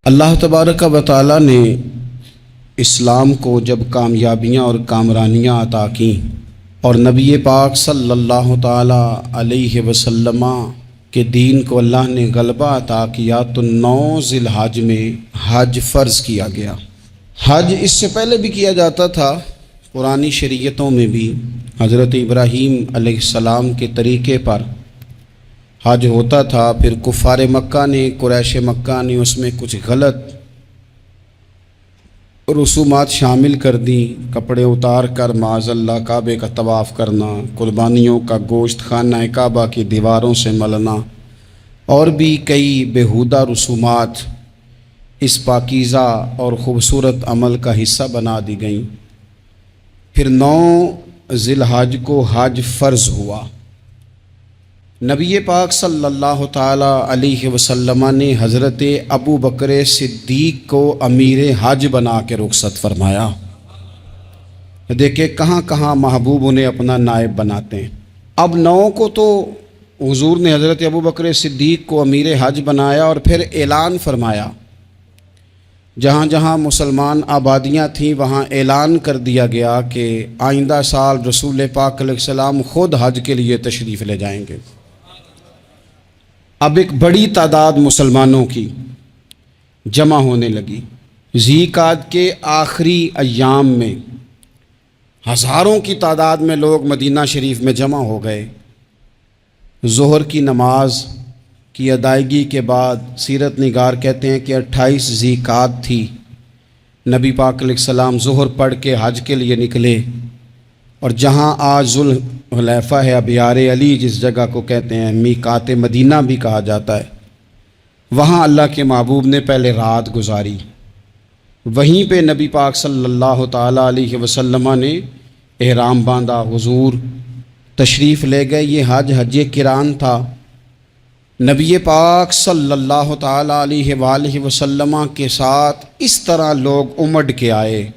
اللہ تبارک و تعالیٰ نے اسلام کو جب کامیابیاں اور کامرانیاں عطا کیں اور نبی پاک صلی اللہ تعالیٰ علیہ وسلم کے دین کو اللہ نے غلبہ عطا کیا تو 9 ذی الحج میں حج فرض کیا گیا۔ حج اس سے پہلے بھی کیا جاتا تھا، پرانی شریعتوں میں بھی حضرت ابراہیم علیہ السلام کے طریقے پر حج ہوتا تھا، پھر کفار مکہ نے، قریش مکہ نے اس میں کچھ غلط رسومات شامل کر دیں، کپڑے اتار کر معاذ اللہ کعبے کا طواف کرنا، قربانیوں کا گوشت خانہ کعبہ کی دیواروں سے ملنا، اور بھی کئی بیہودہ رسومات اس پاکیزہ اور خوبصورت عمل کا حصہ بنا دی گئیں۔ پھر 9 ذی الحج کو حج فرض ہوا۔ نبی پاک صلی اللہ تعالیٰ علیہ وسلم نے حضرت ابو بکر صدیق کو امیر حج بنا کے رخصت فرمایا۔ دیکھیں کہاں کہاں محبوب انہیں اپنا نائب بناتے ہیں۔ اب 9 کو تو حضور نے حضرت ابو بکر صدیق کو امیر حج بنایا اور پھر اعلان فرمایا، جہاں جہاں مسلمان آبادیاں تھیں وہاں اعلان کر دیا گیا کہ آئندہ سال رسول پاک علیہ السلام خود حج کے لیے تشریف لے جائیں گے۔ اب ایک بڑی تعداد مسلمانوں کی جمع ہونے لگی۔ ذی القعدہ کے آخری ایام میں ہزاروں کی تعداد میں لوگ مدینہ شریف میں جمع ہو گئے۔ ظہر کی نماز کی ادائیگی کے بعد سیرت نگار کہتے ہیں کہ 28 ذی القعدہ تھی، نبی پاک علیہ السلام ظہر پڑھ کے حج کے لیے نکلے، اور جہاں آج ذوالحلیفہ ہے، ابیار علی جس جگہ کو کہتے ہیں، میقات مدینہ بھی کہا جاتا ہے، وہاں اللہ کے محبوب نے پہلے رات گزاری۔ وہیں پہ نبی پاک صلی اللہ تعالیٰ علیہ وسلم نے احرام باندھا، حضور تشریف لے گئے۔ یہ حج قران تھا۔ نبی پاک صلی اللہ تعالیٰ علیہ وآلہ وسلم کے ساتھ اس طرح لوگ امڑ کے آئے،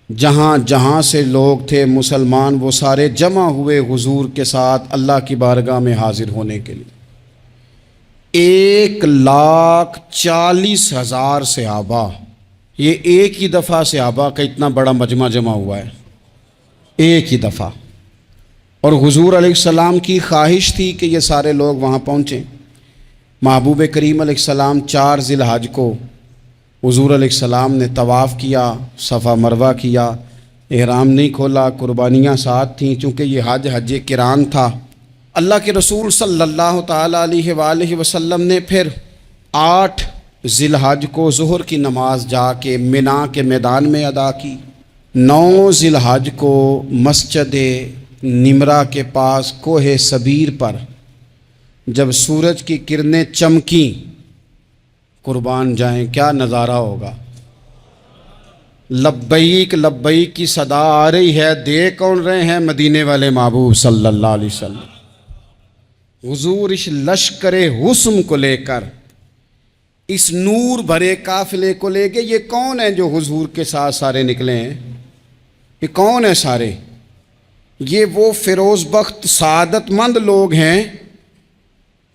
جہاں جہاں سے لوگ تھے مسلمان وہ سارے جمع ہوئے حضور کے ساتھ اللہ کی بارگاہ میں حاضر ہونے کے لیے۔ 1,40,000 صحابہ، یہ ایک ہی دفعہ صحابہ کا اتنا بڑا مجمع جمع ہوا ہے، ایک ہی دفعہ۔ اور حضور علیہ السلام کی خواہش تھی کہ یہ سارے لوگ وہاں پہنچیں۔ محبوب کریم علیہ السلام 4 ذی الحج کو حضور علیہ السلام نے طواف کیا، صفا مروہ کیا، احرام نہیں کھولا، قربانیاں ساتھ تھیں، چونکہ یہ حج قران تھا۔ اللہ کے رسول صلی اللہ تعالیٰ علیہ وآلہ وسلم نے پھر 8 ذی الحج کو ظہر کی نماز جا کے منا کے میدان میں ادا کی۔ 9 ذی الحج کو مسجد نمرہ کے پاس کوہ صبیر پر جب سورج کی کرنیں چمکیں، قربان جائیں کیا نظارہ ہوگا۔ لبیک لبیک کی صدا آ رہی ہے، دے کون رہے ہیں؟ مدینے والے محبوب صلی اللہ علیہ وسلم۔ حضور اس لشکر حسن کو لے کر، اس نور بھرے قافلے کو لے کے، یہ کون ہیں جو حضور کے ساتھ سارے نکلے ہیں؟ یہ کون ہیں سارے؟ یہ وہ فیروز بخت سعادت مند لوگ ہیں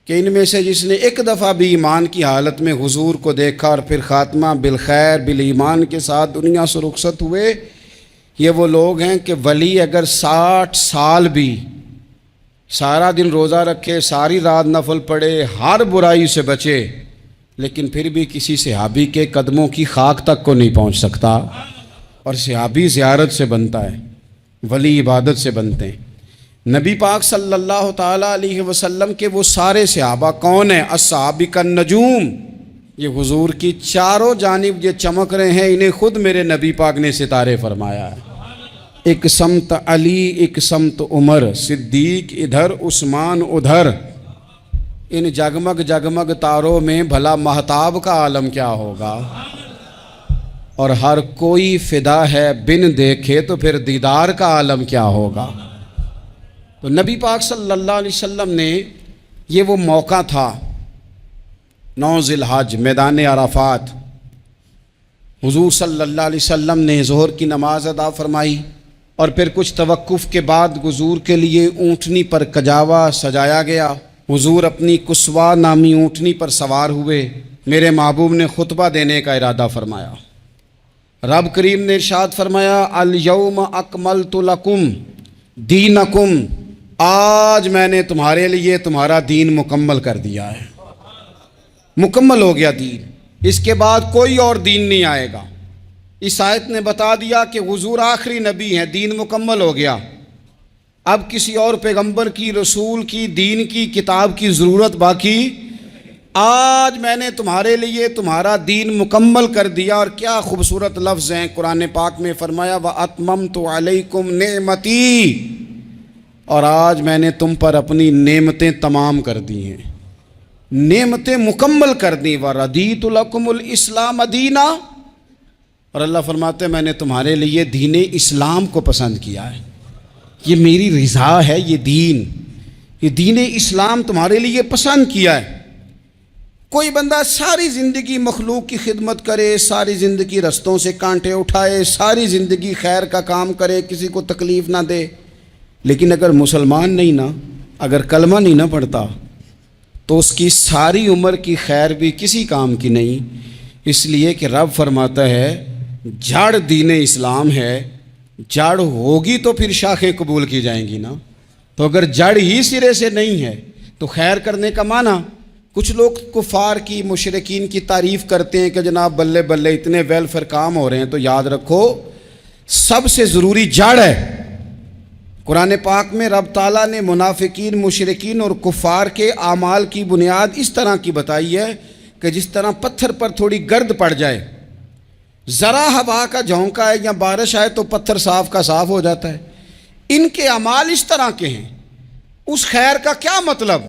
کہ ان میں سے جس نے ایک دفعہ بھی ایمان کی حالت میں حضور کو دیکھا اور پھر خاتمہ بالخیر بالایمان کے ساتھ دنیا سے رخصت ہوئے، یہ وہ لوگ ہیں کہ ولی اگر 60 سال بھی سارا دن روزہ رکھے، ساری رات نفل پڑھے، ہر برائی سے بچے، لیکن پھر بھی کسی صحابی کے قدموں کی خاک تک کو نہیں پہنچ سکتا۔ اور صحابی زیارت سے بنتا ہے، ولی عبادت سے بنتے ہیں۔ نبی پاک صلی اللہ تعالیٰ علیہ وسلم کے وہ سارے صحابہ کون ہیں؟ الصحابہ النجوم، یہ حضور کی چاروں جانب یہ چمک رہے ہیں، انہیں خود میرے نبی پاک نے ستارے فرمایا ہے۔ ایک سمت علی، ایک سمت عمر، صدیق ادھر، عثمان ادھر۔ ان جگمگ جگمگ تاروں میں بھلا مہتاب کا عالم کیا ہوگا؟ اور ہر کوئی فدا ہے بن دیکھے تو پھر دیدار کا عالم کیا ہوگا؟ تو نبی پاک صلی اللہ علیہ وسلم نے یہ وہ موقع تھا، 9 ذی الحج میدان عرفات، حضور صلی اللہ علیہ وسلم نے ظہر کی نماز ادا فرمائی اور پھر کچھ توقف کے بعد حضور کے لیے اونٹنی پر کجاوا سجایا گیا۔ حضور اپنی کسوا نامی اونٹنی پر سوار ہوئے، میرے محبوب نے خطبہ دینے کا ارادہ فرمایا۔ رب کریم نے ارشاد فرمایا الیوم اکملت لکم دینکم، آج میں نے تمہارے لیے تمہارا دین مکمل کر دیا ہے، مکمل ہو گیا دین، اس کے بعد کوئی اور دین نہیں آئے گا۔ اس آیت نے بتا دیا کہ حضور آخری نبی ہیں، دین مکمل ہو گیا، اب کسی اور پیغمبر کی، رسول کی، دین کی، کتاب کی ضرورت باقی۔ آج میں نے تمہارے لیے تمہارا دین مکمل کر دیا۔ اور کیا خوبصورت لفظ ہیں قرآن پاک میں، فرمایا وَأَتْمَمْتُ عَلَيْكُمْ نِعْمَتِي، اور آج میں نے تم پر اپنی نعمتیں تمام کر دی ہیں، نعمتیں مکمل کر دی۔ وَرَضِيتُ لَكُمُ الْإِسْلَامَ دِينًا، اور اللہ فرماتے ہیں میں نے تمہارے لیے دین اسلام کو پسند کیا ہے، یہ میری رضا ہے، یہ دین اسلام تمہارے لیے پسند کیا ہے۔ کوئی بندہ ساری زندگی مخلوق کی خدمت کرے، ساری زندگی رستوں سے کانٹے اٹھائے، ساری زندگی خیر کا کام کرے، کسی کو تکلیف نہ دے، لیکن اگر مسلمان نہیں نا، اگر کلمہ نہیں نہ پڑھتا، تو اس کی ساری عمر کی خیر بھی کسی کام کی نہیں۔ اس لیے کہ رب فرماتا ہے جڑ دین اسلام ہے، جڑ ہوگی تو پھر شاخیں قبول کی جائیں گی نا، تو اگر جڑ ہی سرے سے نہیں ہے تو خیر کرنے کا معنی۔ کچھ لوگ کفار کی، مشرکین کی تعریف کرتے ہیں کہ جناب بلے بلے اتنے ویلفیئر کام ہو رہے ہیں، تو یاد رکھو سب سے ضروری جڑ ہے۔ قرآن پاک میں رب تعالیٰ نے منافقین، مشرکین اور کفار کے اعمال کی بنیاد اس طرح کی بتائی ہے کہ جس طرح پتھر پر تھوڑی گرد پڑ جائے، ذرا ہوا کا جھونکا ہے یا بارش آئے تو پتھر صاف کا صاف ہو جاتا ہے۔ ان کے اعمال اس طرح کے ہیں۔ اس خیر کا کیا مطلب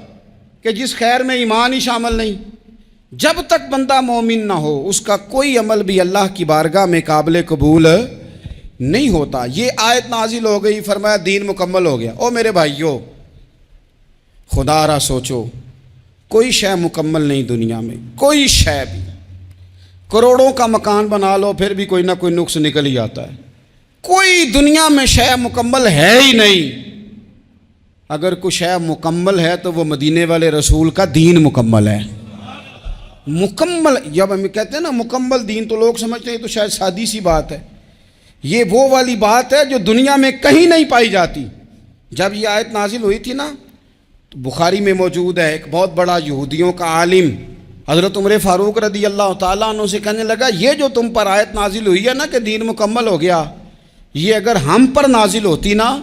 کہ جس خیر میں ایمان ہی شامل نہیں؟ جب تک بندہ مومن نہ ہو اس کا کوئی عمل بھی اللہ کی بارگاہ میں قابل قبول نہیں ہوتا۔ یہ آیت نازل ہو گئی، فرمایا دین مکمل ہو گیا۔ او میرے بھائیو، خدا را سوچو، کوئی شے مکمل نہیں دنیا میں، کوئی شے بھی۔ کروڑوں کا مکان بنا لو پھر بھی کوئی نہ کوئی نقص نکل ہی آتا ہے۔ کوئی دنیا میں شے مکمل ہے ہی نہیں۔ اگر کوئی شے مکمل ہے تو وہ مدینے والے رسول کا دین مکمل ہے۔ مکمل، جب ہم کہتے ہیں نا مکمل دین، تو لوگ سمجھتے ہیں تو شاید سادی سی بات ہے۔ یہ وہ والی بات ہے جو دنیا میں کہیں نہیں پائی جاتی۔ جب یہ آیت نازل ہوئی تھی نا، تو بخاری میں موجود ہے، ایک بہت بڑا یہودیوں کا عالم حضرت عمر فاروق رضی اللہ تعالیٰ عنہ سے کہنے لگا یہ جو تم پر آیت نازل ہوئی ہے نا کہ دین مکمل ہو گیا، یہ اگر ہم پر نازل ہوتی نا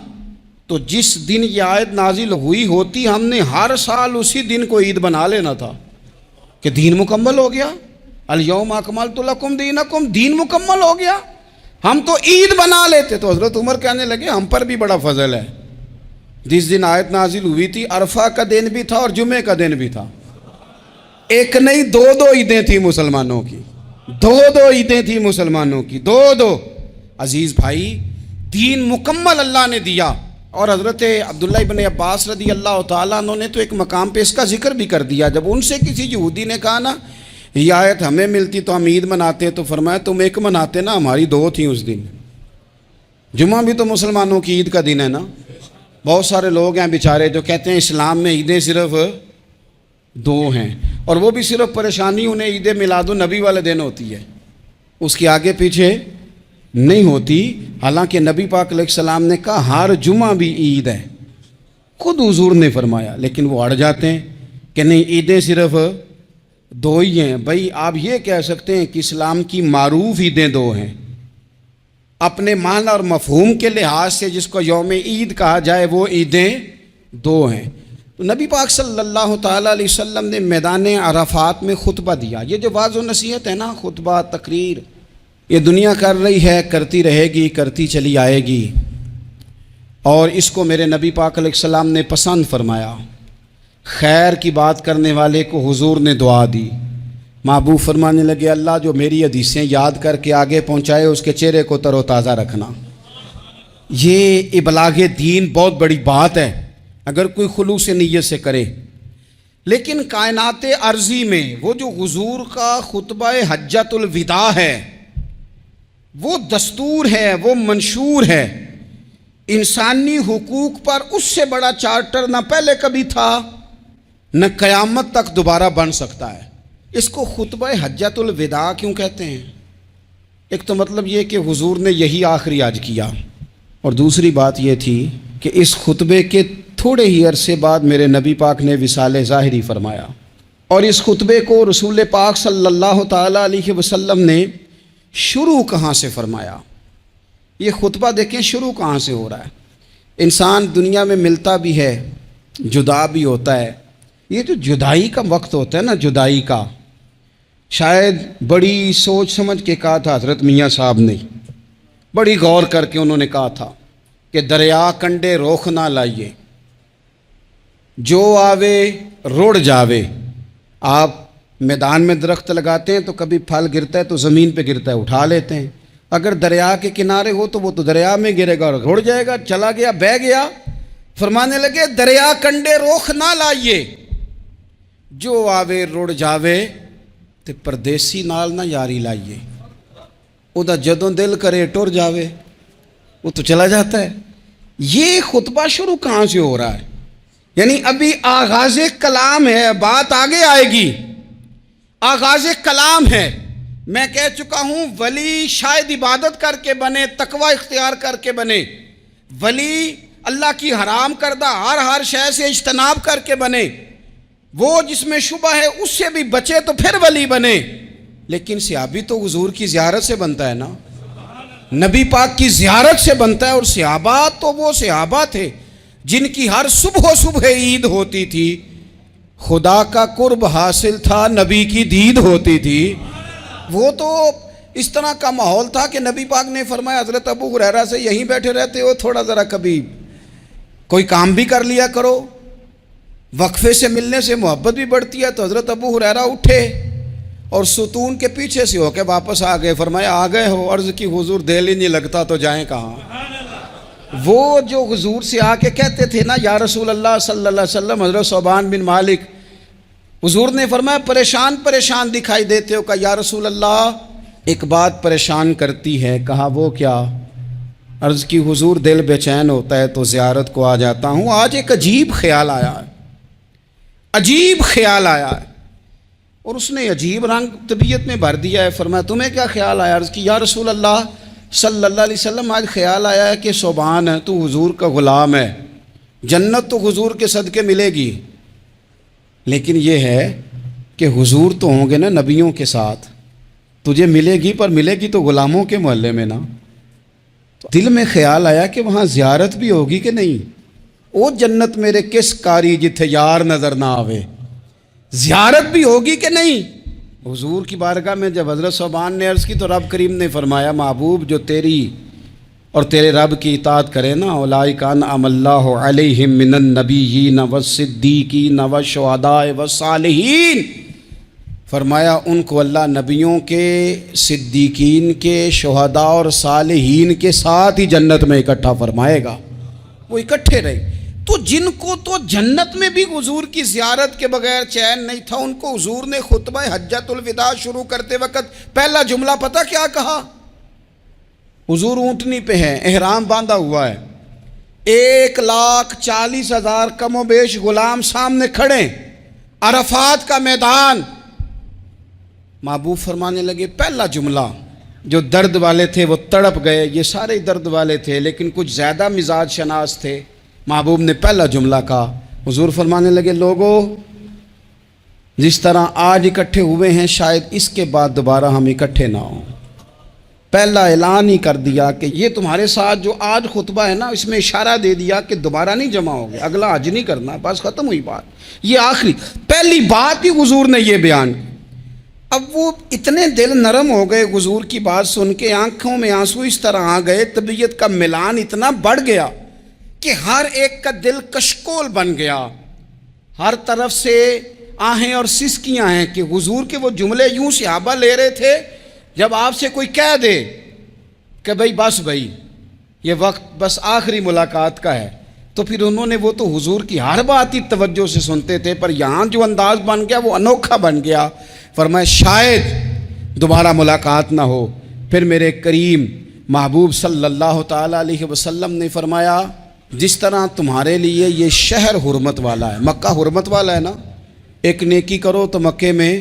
تو جس دن یہ آیت نازل ہوئی ہوتی ہم نے ہر سال اسی دن کو عید بنا لینا تھا کہ دین مکمل ہو گیا۔ الیوم اکملت لکم دینکم، دین مکمل ہو گیا، ہم تو عید بنا لیتے۔ تو حضرت عمر کہنے لگے ہم پر بھی بڑا فضل ہے، جس دن آیت نازل ہوئی تھی عرفہ کا دن بھی تھا اور جمعے کا دن بھی تھا، ایک نہیں دو عیدیں تھیں مسلمانوں کی، دو عیدیں تھیں مسلمانوں کی، دو۔ عزیز بھائی، دین مکمل اللہ نے دیا۔ اور حضرت عبداللہ ابن عباس رضی اللہ تعالیٰ عنہ نے تو ایک مقام پہ اس کا ذکر بھی کر دیا، جب ان سے کسی یہودی نے کہا نا یہ آیت ہمیں ملتی تو ہم عید مناتے، تو فرمایا تم ایک مناتے نا، ہماری دو تھیں اس دن۔ جمعہ بھی تو مسلمانوں کی عید کا دن ہے نا۔ بہت سارے لوگ ہیں بیچارے جو کہتے ہیں اسلام میں عیدیں صرف دو ہیں، اور وہ بھی صرف پریشانی انہیں عید میلاد النبی والے دن ہوتی ہے، اس کے آگے پیچھے نہیں ہوتی۔ حالانکہ نبی پاک علیہ السلام نے کہا ہر جمعہ بھی عید ہے، خود حضور نے فرمایا، لیکن وہ اڑ جاتے ہیں کہ نہیں عیدیں صرف دو ہی ہیں۔ بھائی آپ یہ کہہ سکتے ہیں کہ اسلام کی معروف عیدیں دو ہیں، اپنے معنی اور مفہوم کے لحاظ سے جس کو یوم عید کہا جائے وہ عیدیں دو ہیں۔ تو نبی پاک صلی اللہ تعالیٰ علیہ وسلم نے میدان عرفات میں خطبہ دیا۔ یہ جو واعظ و نصیحت ہے نا، خطبہ، تقریر، یہ دنیا کر رہی ہے، کرتی رہے گی، کرتی چلی آئے گی، اور اس کو میرے نبی پاک علیہ السلام نے پسند فرمایا۔ خیر کی بات کرنے والے کو حضور نے دعا دی۔ محبوب فرمانے لگے اللہ جو میری حدیثیں یاد کر کے آگے پہنچائے اس کے چہرے کو تر و تازہ رکھنا۔ یہ ابلاغ دین بہت بڑی بات ہے اگر کوئی خلوص نیت سے کرے۔ لیکن کائنات ارضی میں وہ جو حضور کا خطبہ حجۃ الوداع ہے، وہ دستور ہے، وہ منشور ہے۔ انسانی حقوق پر اس سے بڑا چارٹر نہ پہلے کبھی تھا نہ قیامت تک دوبارہ بن سکتا ہے۔ اس کو خطبہ حجۃ الوداع کیوں کہتے ہیں؟ ایک تو مطلب یہ کہ حضور نے یہی آخری حج کیا، اور دوسری بات یہ تھی کہ اس خطبے کے تھوڑے ہی عرصے بعد میرے نبی پاک نے وصال ظاہری فرمایا، اور اس خطبے کو رسول پاک صلی اللہ تعالیٰ علیہ وسلم نے شروع کہاں سے فرمایا؟ یہ خطبہ دیکھیں شروع کہاں سے ہو رہا ہے۔ انسان دنیا میں ملتا بھی ہے، جدا بھی ہوتا ہے، یہ جو جدائی کا وقت ہوتا ہے نا، جدائی کا، شاید بڑی سوچ سمجھ کے کہا تھا حضرت میاں صاحب نے، بڑی غور کر کے انہوں نے کہا تھا کہ دریا کنڈے روخ نہ لائیے، جو آوے رڑ جاوے۔ آپ میدان میں درخت لگاتے ہیں تو کبھی پھل گرتا ہے تو زمین پہ گرتا ہے، اٹھا لیتے ہیں، اگر دریا کے کنارے ہو تو وہ تو دریا میں گرے گا اور رڑ جائے گا، چلا گیا، بہہ گیا۔ فرمانے لگے دریا کنڈے روخ نہ لائیے، جو آوے رڑ جاوے، تے پردیسی نال نہ یاری لائیے، او دا جدوں دل کرے ٹر جاوے، وہ تو چلا جاتا ہے۔ یہ خطبہ شروع کہاں سے ہو رہا ہے؟ یعنی ابھی آغاز کلام ہے، بات آگے آئے گی، آغاز کلام ہے۔ میں کہہ چکا ہوں ولی شاید عبادت کر کے بنے، تقوی اختیار کر کے بنے، ولی اللہ کی حرام کردہ ہر شے سے اجتناب کر کے بنے، وہ جس میں شبہ ہے اس سے بھی بچے تو پھر ولی بنے۔ لیکن صحابی تو حضور کی زیارت سے بنتا ہے نا، نبی پاک کی زیارت سے بنتا ہے، اور صحابہ تو وہ صحابہ تھے جن کی ہر صبح عید ہوتی تھی، خدا کا قرب حاصل تھا، نبی کی دید ہوتی تھی۔ وہ تو اس طرح کا ماحول تھا کہ نبی پاک نے فرمایا حضرت ابو ہریرہ سے یہیں بیٹھے رہتے ہو، تھوڑا ذرا کبھی کوئی کام بھی کر لیا کرو، وقفے سے ملنے سے محبت بھی بڑھتی ہے۔ تو حضرت ابو ہریرہ اٹھے اور ستون کے پیچھے سے ہو کے واپس آ گئے، فرمایا آ گئے ہو؟ عرض کی حضور دل ہی نہیں لگتا تو جائیں کہاں؟ وہ جو حضور سے آ کے کہتے تھے نا یا رسول اللہ صلی اللہ علیہ وسلم، حضرت صوبان بن مالک، حضور نے فرمایا پریشان دکھائی دیتے ہو، کہا یا رسول اللہ ایک بات پریشان کرتی ہے۔ کہا وہ کیا؟ عرض کی حضور دل بے چین ہوتا ہے تو زیارت کو آ جاتا ہوں، آج ایک عجیب خیال آیا ہے، عجیب خیال آیا ہے، اور اس نے عجیب رنگ طبیعت میں بھر دیا ہے۔ فرمایا تمہیں کیا خیال آیا؟ عرض کی یا رسول اللہ صلی اللہ علیہ وسلم آج خیال آیا ہے کہ صوبان ہے، تو حضور کا غلام ہے، جنت تو حضور کے صدقے ملے گی، لیکن یہ ہے کہ حضور تو ہوں گے نا نبیوں کے ساتھ، تجھے ملے گی پر ملے گی تو غلاموں کے محلے میں نا۔ تو دل میں خیال آیا کہ وہاں زیارت بھی ہوگی کہ نہیں؟ او جنت میرے کس کاری جتھے یار نظر نہ آوے، زیارت بھی ہوگی کہ نہیں؟ حضور کی بارگاہ میں جب حضرت صوبان نے عرض کی تو رب کریم نے فرمایا محبوب جو تیری اور تیرے رب کی اطاعت کرے نا، اولئک انعم اللہ علیہم من النبیین والصدیقین والشہداء والصالحین، فرمایا ان کو اللہ نبیوں کے، صدیقین کے، شہداء اور صالحین کے ساتھ ہی جنت میں اکٹھا فرمائے گا، وہ اکٹھے رہے۔ تو جن کو تو جنت میں بھی حضور کی زیارت کے بغیر چین نہیں تھا، ان کو حضور نے خطبہ حجۃ الوداع شروع کرتے وقت پہلا جملہ پتہ کیا کہا؟ حضور اونٹنی پہ ہیں، احرام باندھا ہوا ہے، 1,40,000 کم و بیش غلام سامنے کھڑے، عرفات کا میدان۔ محبوب فرمانے لگے پہلا جملہ، جو درد والے تھے وہ تڑپ گئے، یہ سارے درد والے تھے لیکن کچھ زیادہ مزاج شناس تھے، محبوب نے پہلا جملہ کہا۔ حضور فرمانے لگے لوگو جس طرح آج اکٹھے ہوئے ہیں شاید اس کے بعد دوبارہ ہم اکٹھے نہ ہوں۔ پہلا اعلان ہی کر دیا کہ یہ تمہارے ساتھ جو آج خطبہ ہے نا، اس میں اشارہ دے دیا کہ دوبارہ نہیں جمع ہوگے، اگلا حج نہیں کرنا، بس ختم ہوئی بات، یہ آخری پہلی بات ہی حضور نے یہ بیان کی۔ اب وہ اتنے دل نرم ہو گئے حضور کی بات سن کے، آنکھوں میں آنسو اس طرح آ گئے، طبیعت کا ملان اتنا بڑھ گیا کہ ہر ایک کا دل کشکول بن گیا، ہر طرف سے آہیں اور سسکیاں ہیں کہ حضور کے وہ جملے یوں صحابہ لے رہے تھے جب آپ سے کوئی کہہ دے کہ بھائی یہ وقت بس آخری ملاقات کا ہے، تو پھر انہوں نے وہ تو حضور کی ہر بات ہی توجہ سے سنتے تھے، پر یہاں جو انداز بن گیا وہ انوکھا بن گیا۔ فرمایا شاید دوبارہ ملاقات نہ ہو۔ پھر میرے کریم محبوب صلی اللہ تعالیٰ علیہ وسلم نے فرمایا جس طرح تمہارے لیے یہ شہر حرمت والا ہے، مکہ حرمت والا ہے نا، ایک نیکی کرو تو مکے میں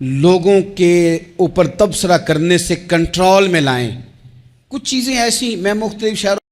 لوگوں کے اوپر تبصرہ کرنے سے کنٹرول میں لائیں. کچھ چیزیں ایسی میں مختلف شہروں